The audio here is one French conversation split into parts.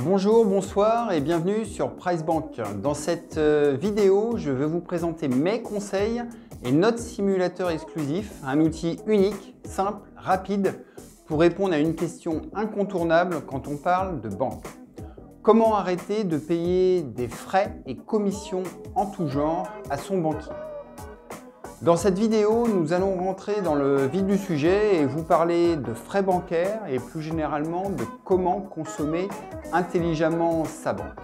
Bonjour, bonsoir et bienvenue sur PriceBank. Dans cette vidéo, je vais vous présenter mes conseils et notre simulateur exclusif, un outil unique, simple, rapide pour répondre à une question incontournable quand on parle de banque. Comment arrêter de payer des frais et commissions en tout genre à son banquier? Dans cette vidéo, nous allons rentrer dans le vif du sujet et vous parler de frais bancaires et plus généralement de comment consommer intelligemment sa banque.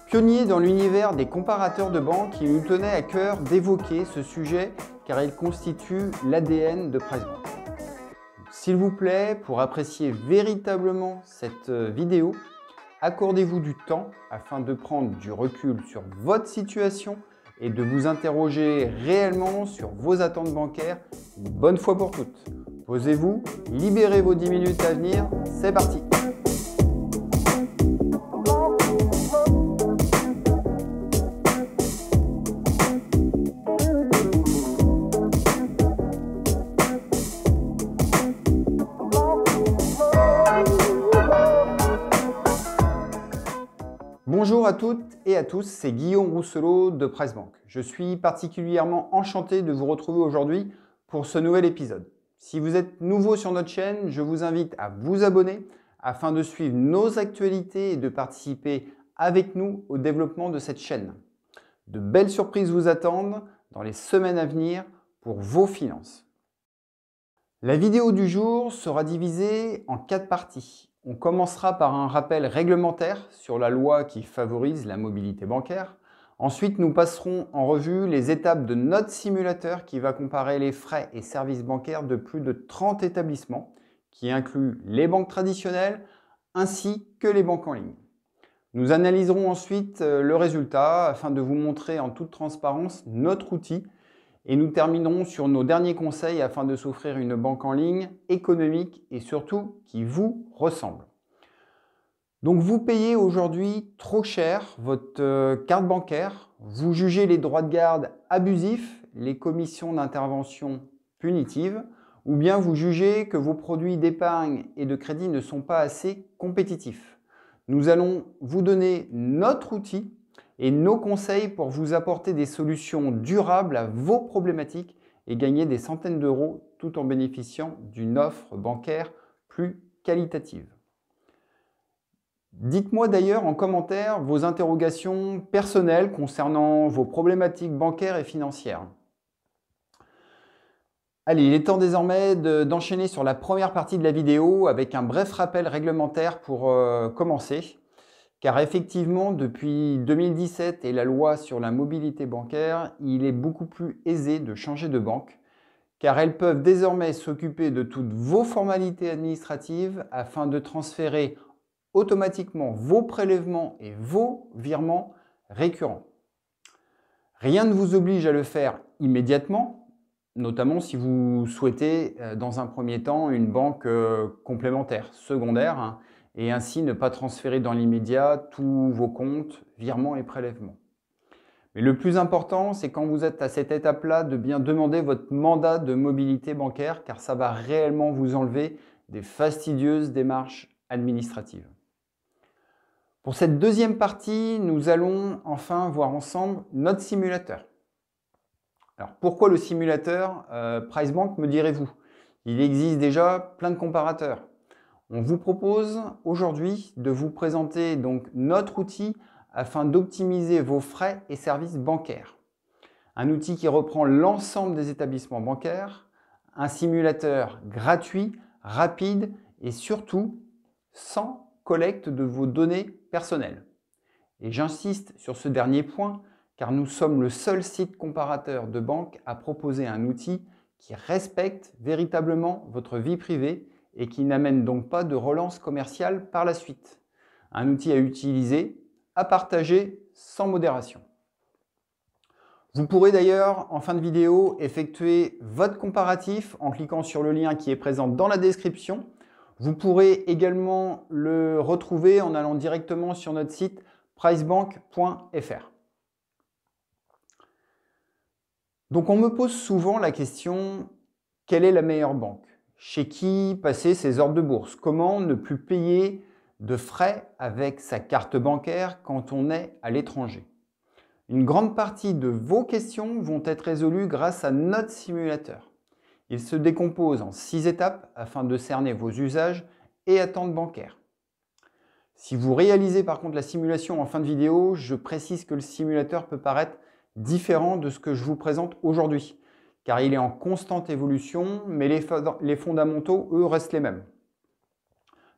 Pionnier dans l'univers des comparateurs de banque, il nous tenait à cœur d'évoquer ce sujet car il constitue l'ADN de PriceBank. S'il vous plaît, pour apprécier véritablement cette vidéo, accordez-vous du temps afin de prendre du recul sur votre situation et de vous interroger réellement sur vos attentes bancaires une bonne fois pour toutes. Posez-vous, libérez vos 10 minutes à venir, c'est parti! Bonjour à toutes et à tous, c'est Guillaume Rousselot de PriceBank. Je suis particulièrement enchanté de vous retrouver aujourd'hui pour ce nouvel épisode. Si vous êtes nouveau sur notre chaîne, je vous invite à vous abonner afin de suivre nos actualités et de participer avec nous au développement de cette chaîne. De belles surprises vous attendent dans les semaines à venir pour vos finances. La vidéo du jour sera divisée en 4 parties. On commencera par un rappel réglementaire sur la loi qui favorise la mobilité bancaire. Ensuite, nous passerons en revue les étapes de notre simulateur qui va comparer les frais et services bancaires de plus de 30 établissements, qui incluent les banques traditionnelles ainsi que les banques en ligne. Nous analyserons ensuite le résultat afin de vous montrer en toute transparence notre outil et nous terminerons sur nos derniers conseils afin de s'offrir une banque en ligne économique et surtout qui vous ressemble. Donc vous payez aujourd'hui trop cher votre carte bancaire, vous jugez les droits de garde abusifs, les commissions d'intervention punitives, ou bien vous jugez que vos produits d'épargne et de crédit ne sont pas assez compétitifs. Nous allons vous donner notre outil et nos conseils pour vous apporter des solutions durables à vos problématiques et gagner des centaines d'euros tout en bénéficiant d'une offre bancaire plus qualitative. Dites-moi d'ailleurs en commentaire vos interrogations personnelles concernant vos problématiques bancaires et financières. Allez, il est temps désormais d'enchaîner sur la première partie de la vidéo avec un bref rappel réglementaire pour commencer. Car effectivement, depuis 2017 et la loi sur la mobilité bancaire, il est beaucoup plus aisé de changer de banque, car elles peuvent désormais s'occuper de toutes vos formalités administratives afin de transférer automatiquement vos prélèvements et vos virements récurrents. Rien ne vous oblige à le faire immédiatement, notamment si vous souhaitez dans un premier temps une banque complémentaire, secondaire, et ainsi ne pas transférer dans l'immédiat tous vos comptes, virements et prélèvements. Mais le plus important, c'est quand vous êtes à cette étape-là de bien demander votre mandat de mobilité bancaire car ça va réellement vous enlever des fastidieuses démarches administratives. Pour cette deuxième partie, nous allons enfin voir ensemble notre simulateur. Alors pourquoi le simulateur PriceBank, me direz-vous? Il existe déjà plein de comparateurs. On vous propose aujourd'hui de vous présenter donc notre outil afin d'optimiser vos frais et services bancaires. Un outil qui reprend l'ensemble des établissements bancaires, un simulateur gratuit, rapide et surtout sans collecte de vos données personnelles. Et j'insiste sur ce dernier point car nous sommes le seul site comparateur de banque à proposer un outil qui respecte véritablement votre vie privée et qui n'amène donc pas de relance commerciale par la suite. Un outil à utiliser, à partager sans modération. Vous pourrez d'ailleurs en fin de vidéo effectuer votre comparatif en cliquant sur le lien qui est présent dans la description. Vous pourrez également le retrouver en allant directement sur notre site pricebank.fr. Donc on me pose souvent la question, quelle est la meilleure banque? Chez qui passer ses ordres de bourse? Comment ne plus payer de frais avec sa carte bancaire quand on est à l'étranger. Une grande partie de vos questions vont être résolues grâce à notre simulateur. Il se décompose en 6 étapes afin de cerner vos usages et attentes bancaires. Si vous réalisez par contre la simulation en fin de vidéo, je précise que le simulateur peut paraître différent de ce que je vous présente aujourd'hui, car il est en constante évolution, mais les fondamentaux, eux, restent les mêmes.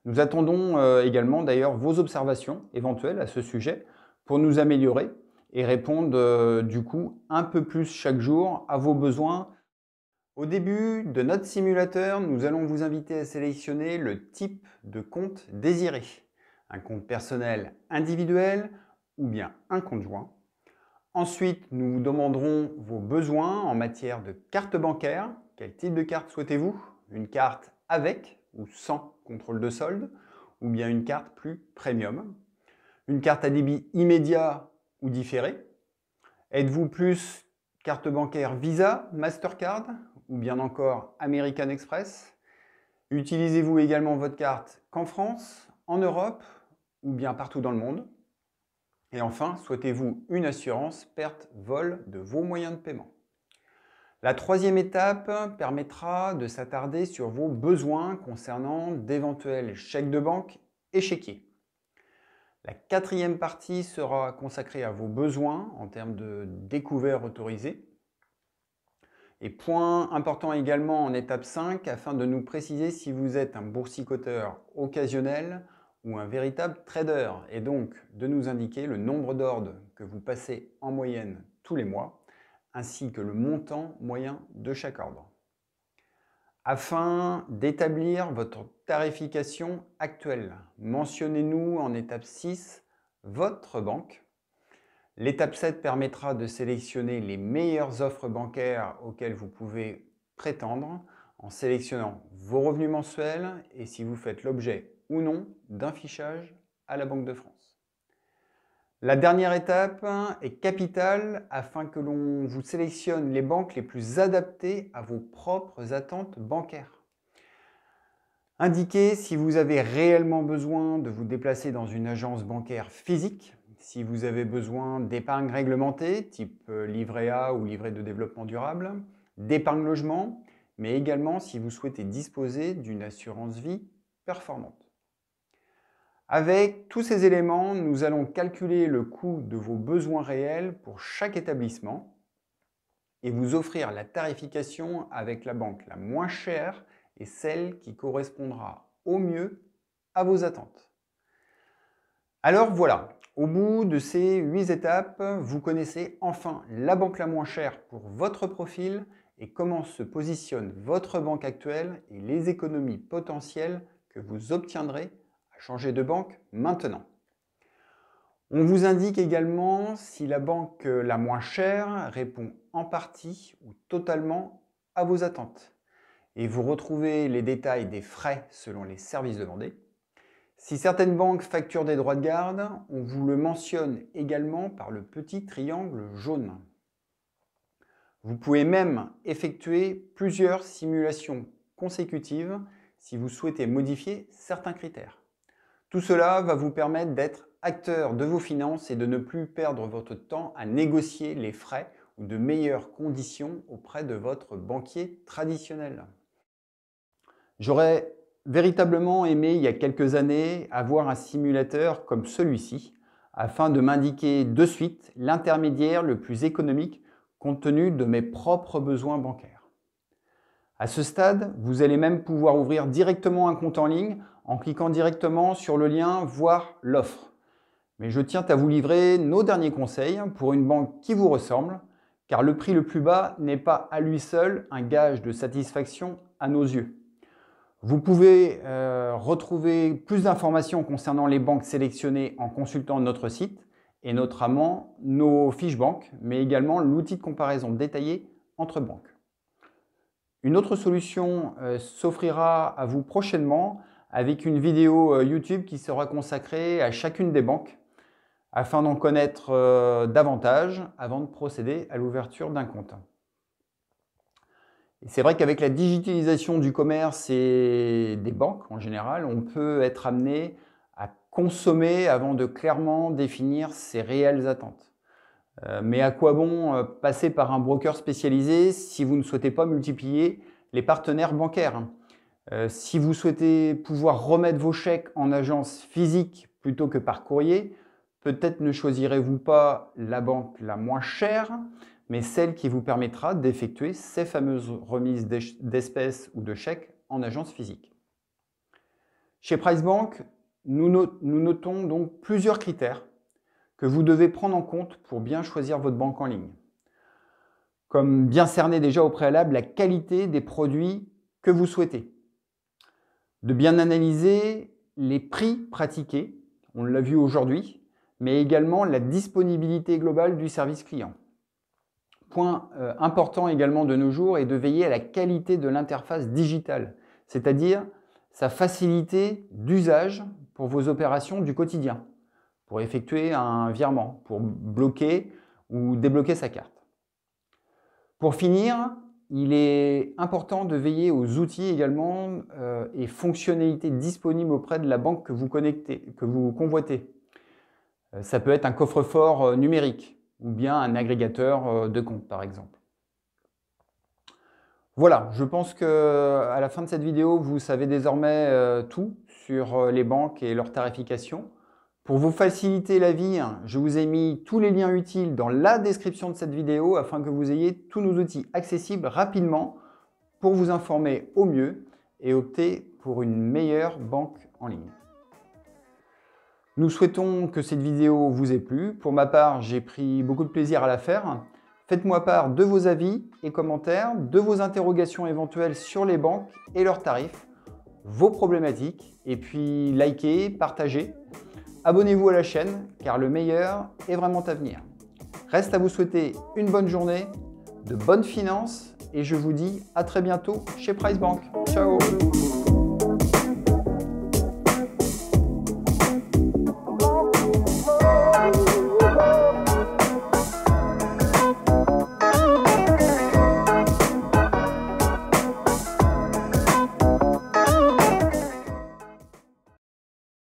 Nous attendons également d'ailleurs vos observations éventuelles à ce sujet pour nous améliorer et répondre du coup un peu plus chaque jour à vos besoins. Au début de notre simulateur, nous allons vous inviter à sélectionner le type de compte désiré. Un compte personnel individuel ou bien un compte joint. Ensuite, nous vous demanderons vos besoins en matière de carte bancaire. Quel type de carte souhaitez-vous? Une carte avec ou sans contrôle de solde, ou bien une carte plus premium. Une carte à débit immédiat ou différé. Êtes-vous plus carte bancaire Visa, Mastercard, ou bien encore American Express? Utilisez-vous également votre carte qu'en France, en Europe, ou bien partout dans le monde? Et enfin, souhaitez-vous une assurance perte-vol de vos moyens de paiement? La troisième étape permettra de s'attarder sur vos besoins concernant d'éventuels chèques de banque et chéquiers. La quatrième partie sera consacrée à vos besoins en termes de découvert autorisé. Et point important également en étape 5, afin de nous préciser si vous êtes un boursicoteur occasionnel ou un véritable trader, et donc de nous indiquer le nombre d'ordres que vous passez en moyenne tous les mois, ainsi que le montant moyen de chaque ordre. Afin d'établir votre tarification actuelle, mentionnez-nous en étape 6 votre banque. L'étape 7 permettra de sélectionner les meilleures offres bancaires auxquelles vous pouvez prétendre en sélectionnant vos revenus mensuels et si vous faites l'objet ou non d'un fichage à la Banque de France. La dernière étape est capitale afin que l'on vous sélectionne les banques les plus adaptées à vos propres attentes bancaires. Indiquez si vous avez réellement besoin de vous déplacer dans une agence bancaire physique, si vous avez besoin d'épargne réglementée, type livret A ou livret de développement durable, d'épargne logement, mais également si vous souhaitez disposer d'une assurance vie performante. Avec tous ces éléments, nous allons calculer le coût de vos besoins réels pour chaque établissement et vous offrir la tarification avec la banque la moins chère et celle qui correspondra au mieux à vos attentes. Alors voilà, au bout de ces 8 étapes, vous connaissez enfin la banque la moins chère pour votre profil et comment se positionne votre banque actuelle et les économies potentielles que vous obtiendrez à changer de banque maintenant. On vous indique également si la banque la moins chère répond en partie ou totalement à vos attentes. Et vous retrouvez les détails des frais selon les services demandés. Si certaines banques facturent des droits de garde, on vous le mentionne également par le petit triangle jaune. Vous pouvez même effectuer plusieurs simulations consécutives si vous souhaitez modifier certains critères. Tout cela va vous permettre d'être acteur de vos finances et de ne plus perdre votre temps à négocier les frais ou de meilleures conditions auprès de votre banquier traditionnel. J'aurais véritablement aimé, il y a quelques années, avoir un simulateur comme celui-ci, afin de m'indiquer de suite l'intermédiaire le plus économique compte tenu de mes propres besoins bancaires. À ce stade, vous allez même pouvoir ouvrir directement un compte en ligne en cliquant directement sur le lien « Voir l'offre ». Mais je tiens à vous livrer nos derniers conseils pour une banque qui vous ressemble, car le prix le plus bas n'est pas à lui seul un gage de satisfaction à nos yeux. Vous pouvez retrouver plus d'informations concernant les banques sélectionnées en consultant notre site et notamment nos fiches banques, mais également l'outil de comparaison détaillé entre banques. Une autre solution s'offrira à vous prochainement avec une vidéo YouTube qui sera consacrée à chacune des banques afin d'en connaître davantage avant de procéder à l'ouverture d'un compte. C'est vrai qu'avec la digitalisation du commerce et des banques en général, on peut être amené à consommer avant de clairement définir ses réelles attentes. Mais à quoi bon passer par un broker spécialisé si vous ne souhaitez pas multiplier les partenaires bancaires? Si vous souhaitez pouvoir remettre vos chèques en agence physique plutôt que par courrier, peut-être ne choisirez-vous pas la banque la moins chère, mais celle qui vous permettra d'effectuer ces fameuses remises d'espèces ou de chèques en agence physique. Chez PriceBank, nous notons donc plusieurs critères que vous devez prendre en compte pour bien choisir votre banque en ligne. Comme bien cerner déjà au préalable la qualité des produits que vous souhaitez. De bien analyser les prix pratiqués, on l'a vu aujourd'hui, mais également la disponibilité globale du service client. Point important également de nos jours est de veiller à la qualité de l'interface digitale, c'est-à-dire sa facilité d'usage pour vos opérations du quotidien, pour effectuer un virement, pour bloquer ou débloquer sa carte. Pour finir, il est important de veiller aux outils également et fonctionnalités disponibles auprès de la banque que vous convoitez. Ça peut être un coffre-fort numérique ou bien un agrégateur de comptes par exemple. Voilà, je pense qu'à la fin de cette vidéo, vous savez désormais tout sur les banques et leur tarification. Pour vous faciliter la vie, je vous ai mis tous les liens utiles dans la description de cette vidéo afin que vous ayez tous nos outils accessibles rapidement pour vous informer au mieux et opter pour une meilleure banque en ligne. Nous souhaitons que cette vidéo vous ait plu. Pour ma part, j'ai pris beaucoup de plaisir à la faire. Faites-moi part de vos avis et commentaires, de vos interrogations éventuelles sur les banques et leurs tarifs, vos problématiques, et puis likez, partagez. Abonnez-vous à la chaîne car le meilleur est vraiment à venir. Reste à vous souhaiter une bonne journée, de bonnes finances et je vous dis à très bientôt chez PriceBank. Ciao!